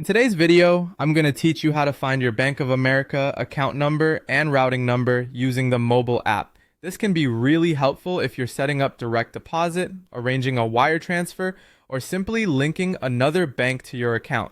In today's video, I'm going to teach you how to find your Bank of America account number and routing number using the mobile app. This can be really helpful if you're setting up direct deposit, arranging a wire transfer, or simply linking another bank to your account.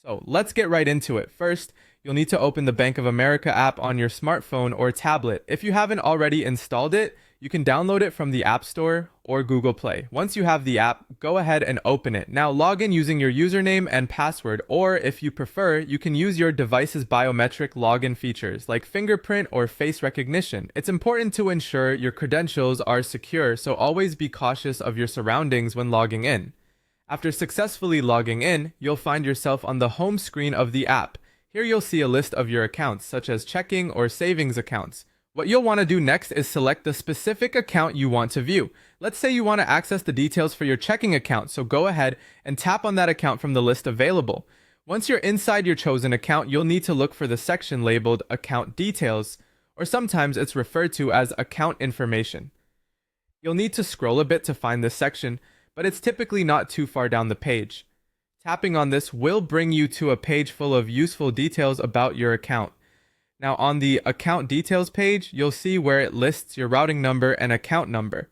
So let's get right into it. First, you'll need to open the Bank of America app on your smartphone or tablet. If you haven't already installed it, you can download it from the App Store or Google Play. Once you have the app, go ahead and open it. Now log in using your username and password, or if you prefer, you can use your device's biometric login features like fingerprint or face recognition. It's important to ensure your credentials are secure, so always be cautious of your surroundings when logging in. After successfully logging in, you'll find yourself on the home screen of the app. Here you'll see a list of your accounts, such as checking or savings accounts. What you'll want to do next is select the specific account you want to view. Let's say you want to access the details for your checking account, so go ahead and tap on that account from the list available. Once you're inside your chosen account, you'll need to look for the section labeled Account Details, or sometimes it's referred to as Account Information. You'll need to scroll a bit to find this section, but it's typically not too far down the page. Tapping on this will bring you to a page full of useful details about your account. Now on the account details page, you'll see where it lists your routing number and account number.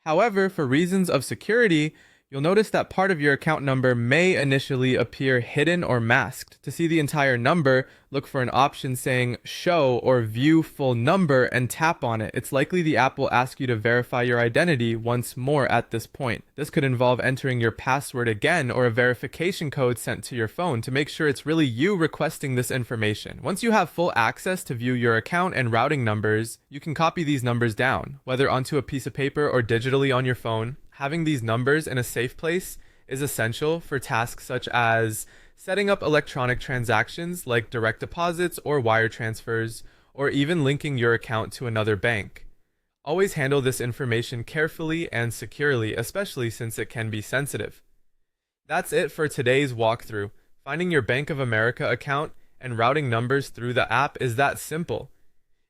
However, for reasons of security, you'll notice that part of your account number may initially appear hidden or masked. To see the entire number, look for an option saying Show or View Full Number and tap on it. It's likely the app will ask you to verify your identity once more at this point. This could involve entering your password again or a verification code sent to your phone to make sure it's really you requesting this information. Once you have full access to view your account and routing numbers, you can copy these numbers down, whether onto a piece of paper or digitally on your phone. Having these numbers in a safe place is essential for tasks such as setting up electronic transactions like direct deposits or wire transfers, or even linking your account to another bank. Always handle this information carefully and securely, especially since it can be sensitive. That's it for today's walkthrough. Finding your Bank of America account and routing numbers through the app is that simple.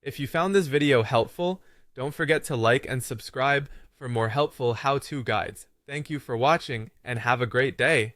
If you found this video helpful, don't forget to like and subscribe for more helpful how-to guides. Thank you for watching and have a great day.